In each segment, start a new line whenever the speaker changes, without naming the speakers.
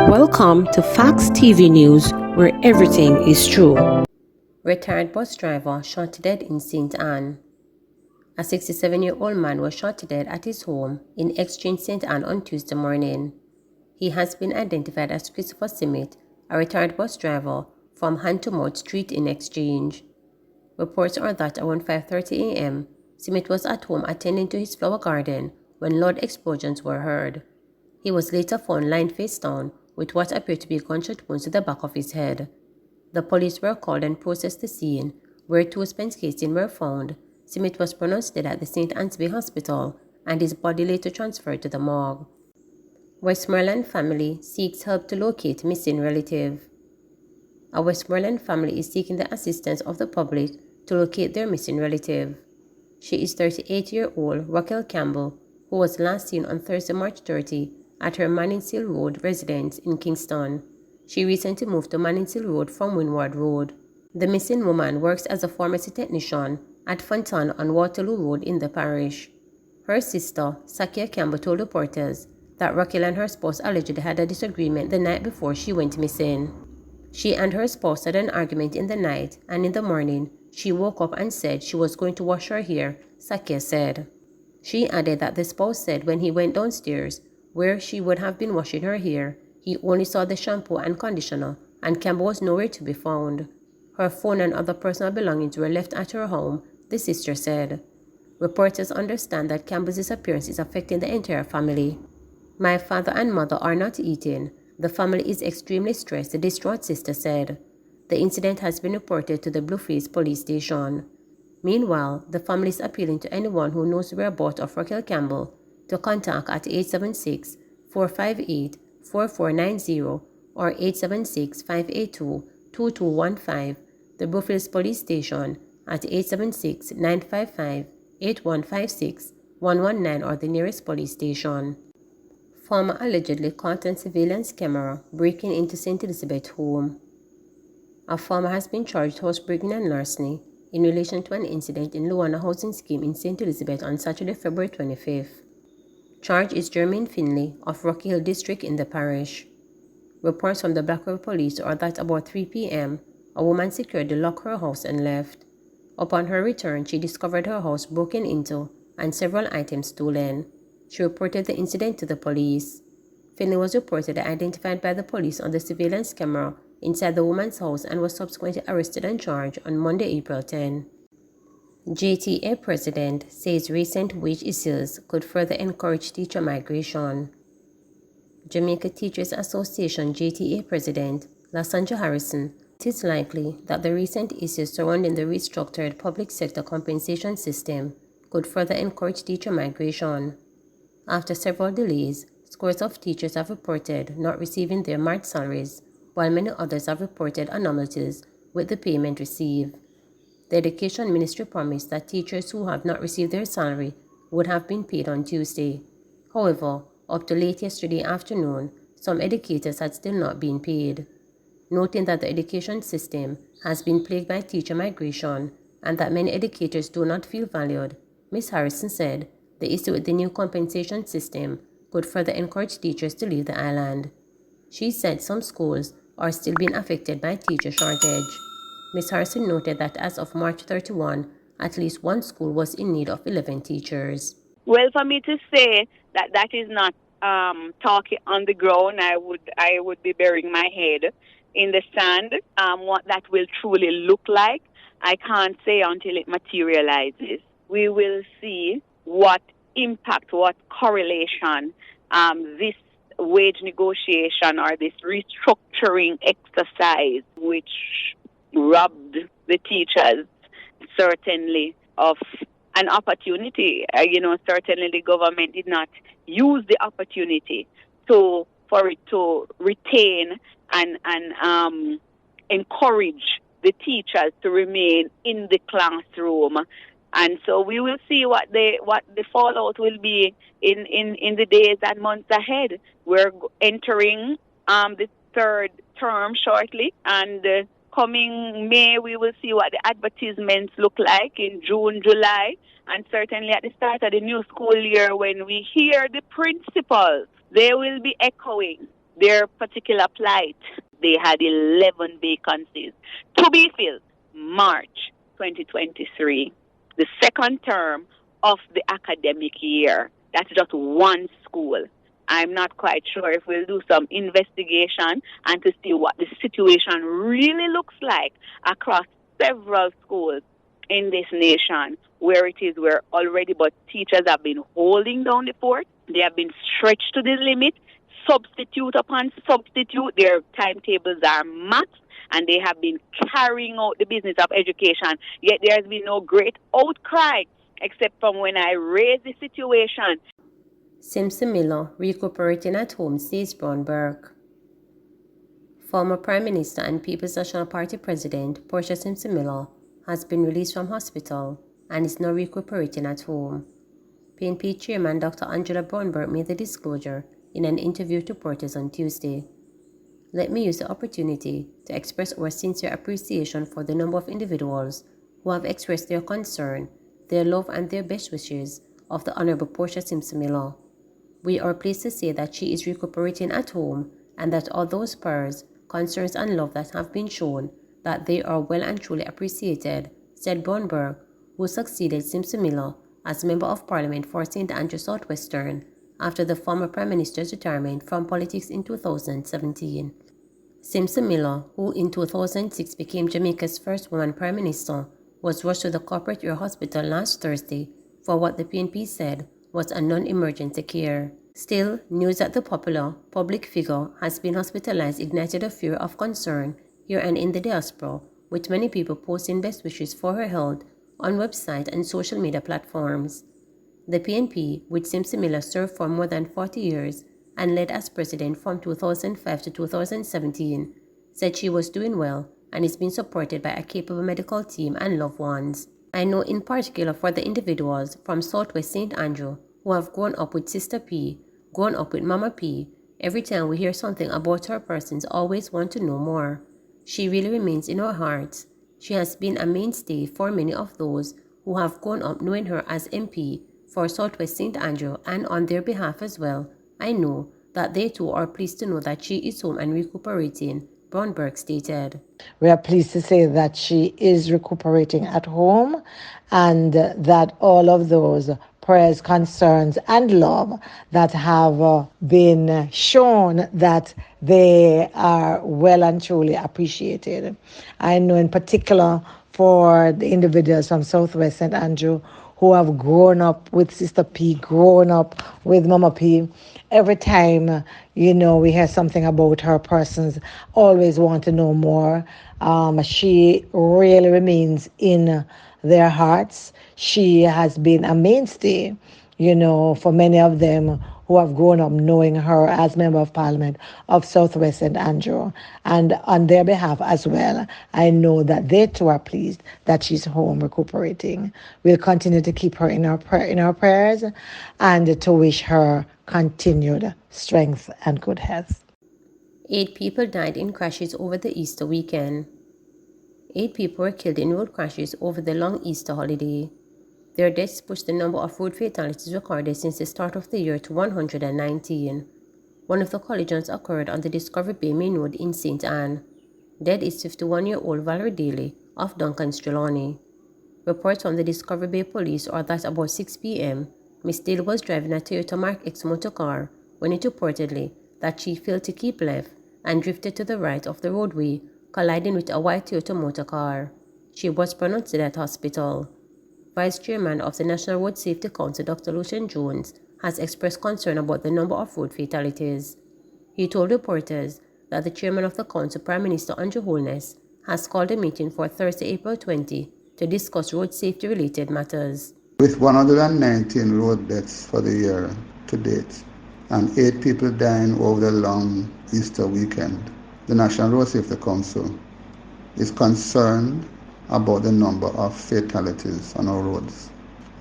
Welcome to Facts TV News, where everything is true. Retired bus driver shot to death in St. Anne. A 67-year-old man was shot to death at his home in Exchange, St. Anne on Tuesday morning. He has been identified as Christopher Simmet, a retired bus driver from Hand-to-Mouth Street in Exchange. Reports are that around 5:30 a.m., Simmet was at home attending to his flower garden when loud explosions were heard. He was later found lying face down with what appeared to be gunshot wounds to the back of his head. The police were called and processed the scene, where 2 spent casings were found. Simmet was pronounced dead at the St. Anne's Hospital, and his body later transferred to the morgue. Westmoreland family seeks help to locate missing relative. A Westmoreland family is seeking the assistance of the public to locate their missing relative. She is 38-year-old Raquel Campbell, who was last seen on Thursday, March 30, at her Manningsill Road residence in Kingston. She recently moved to Manningsill Road from Windward Road. The missing woman works as a pharmacy technician at Fontaine on Waterloo Road in the parish. Her sister, Sakia Campbell, told reporters that Raquel and her spouse allegedly had a disagreement the night before she went missing. She and her spouse had an argument in the night, and in the morning, she woke up and said she was going to wash her hair, Sakia said. She added that the spouse said when he went downstairs, where she would have been washing her hair, he only saw the shampoo and conditioner, and Campbell was nowhere to be found. Her phone and other personal belongings were left at her home, the sister said. Reporters understand that Campbell's disappearance is affecting the entire family. My father and mother are not eating. The family is extremely stressed, the distraught sister said. The incident has been reported to the Blueface police station. Meanwhile, the family is appealing to anyone who knows the whereabouts of Raquel Campbell to contact at 876-458-4490 or 876-582-2215, the Blueface police station at 876-955-8156, 119 or the nearest police station. Farmer allegedly caught on surveillance camera breaking into St. Elizabeth home. A farmer has been charged with housebreaking and larceny in relation to an incident in Luana housing scheme in St. Elizabeth on Saturday, February 25th. Charge is Jermaine Finley of Rocky Hill District in the parish. Reports from the Black River Police are that about 3 p.m., a woman secured the lock her house and left. Upon her return, she discovered her house broken into and several items stolen. She reported the incident to the police. Finley was reportedly identified by the police on the surveillance camera inside the woman's house and was subsequently arrested and charged on Monday, April 10. JTA president says recent wage issues could further encourage teacher migration. Jamaica Teachers Association JTA president Lasandra Harrison, it is likely that the recent issues surrounding the restructured public sector compensation system could further encourage teacher migration. After several delays, scores of teachers have reported not receiving their March salaries, while many others have reported anomalies with the payment received. The Education Ministry promised that teachers who have not received their salary would have been paid on Tuesday. However, up to late yesterday afternoon, some educators had still not been paid. Noting that the education system has been plagued by teacher migration and that many educators do not feel valued, Ms. Harrison said the issue with the new compensation system could further encourage teachers to leave the island. She said some schools are still being affected by teacher shortage. Ms. Harrison noted that as of March 31, at least one school was in need of 11 teachers.
Well, for me to say that that is not talking on the ground, I would be burying my head in the sand. What that will truly look like, I can't say until it materializes. We will see what impact, what correlation this wage negotiation or this restructuring exercise, which robbed the teachers certainly of an opportunity. Certainly the government did not use the opportunity for it to retain and encourage the teachers to remain in the classroom. And so we will see what the fallout will be in the days and months ahead. We're entering the third term shortly, and coming May, we will see what the advertisements look like in June, July, and certainly at the start of the new school year when we hear the principals, they will be echoing their particular plight. They had 11 vacancies to be filled March 2023, the second term of the academic year. That's just one school. I'm not quite sure if we'll do some investigation and to see what the situation really looks like across several schools in this nation where it is where already but teachers have been holding down the fort. They have been stretched to the limit, substitute upon substitute. Their timetables are maxed and they have been carrying out the business of education. Yet there has been no great outcry except from when I raised the situation.
Simpson Miller recuperating at home, says Bromberg. Former Prime Minister and People's National Party President Portia Simpson Miller has been released from hospital and is now recuperating at home. PNP Chairman Dr. Angela Bromberg made the disclosure in an interview to Reporters on Tuesday. Let me use the opportunity to express our sincere appreciation for the number of individuals who have expressed their concern, their love and their best wishes of the Honorable Portia Simpson Miller. We are pleased to say that she is recuperating at home and that all those prayers, concerns and love that have been shown, that they are well and truly appreciated, said Bromberg, who succeeded Simpson Miller as Member of Parliament for St. Andrew Southwestern after the former Prime Minister's retirement from politics in 2017. Simpson Miller, who in 2006 became Jamaica's first woman Prime Minister, was rushed to the Corporate Ear Hospital last Thursday for what the PNP said was a non-emergency care. Still, news that the popular public figure has been hospitalized ignited a fear of concern here and in the diaspora, with many people posting best wishes for her health on website and social media platforms. The PNP, which Simpson Miller served for more than 40 years and led as president from 2005 to 2017, said she was doing well and is being supported by a capable medical team and loved ones. I know in particular for the individuals from Southwest St. Andrew who have grown up with Sister P, grown up with Mama P. Every time we hear something about her persons, always want to know more. She really remains in our hearts. She has been a mainstay for many of those who have grown up knowing her as MP for Southwest St. Andrew, and on their behalf as well, I know that they too are pleased to know that she is home and recuperating, Bromberg stated.
We are pleased to say that she is recuperating at home and that all of those prayers, concerns, and love that have been shown, that they are well and truly appreciated. I know in particular for the individuals from Southwest St. Andrew who have grown up with Sister P, grown up with Mama P. Every time, we hear something about her persons, always want to know more. She really remains in their hearts. She has been a mainstay, for many of them who have grown up knowing her as Member of Parliament of Southwest St. Andrew. And on their behalf as well, I know that they too are pleased that she's home recuperating. We'll continue to keep her in our prayers and to wish her continued strength and good health.
8 people died in crashes over the Easter weekend. 8 people were killed in road crashes over the long Easter holiday. Their deaths pushed the number of road fatalities recorded since the start of the year to 119. One of the collisions occurred on the Discovery Bay Main Road in St. Anne. Dead is 51-year-old Valerie Daly of Duncan's Trelawney. Reports from the Discovery Bay Police are that about 6 p.m., Miss Daly was driving a Toyota Mark X motor car when it reportedly that she failed to keep left and drifted to the right of the roadway, colliding with a white Toyota motor car. She was pronounced dead at hospital. Vice Chairman of the National Road Safety Council, Dr. Lucian Jones, has expressed concern about the number of road fatalities. He told reporters that the Chairman of the Council, Prime Minister Andrew Holness, has called a meeting for Thursday, April 20, to discuss road safety-related matters.
With 119 road deaths for the year to date, and 8 people dying over the long Easter weekend, the National Road Safety Council is concerned about the number of fatalities on our roads.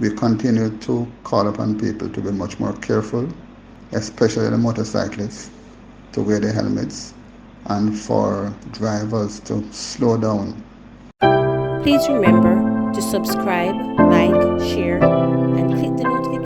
We continue to call upon people to be much more careful, especially the motorcyclists, to wear their helmets, and for drivers to slow down.
Please remember to subscribe, like, share, and click the notification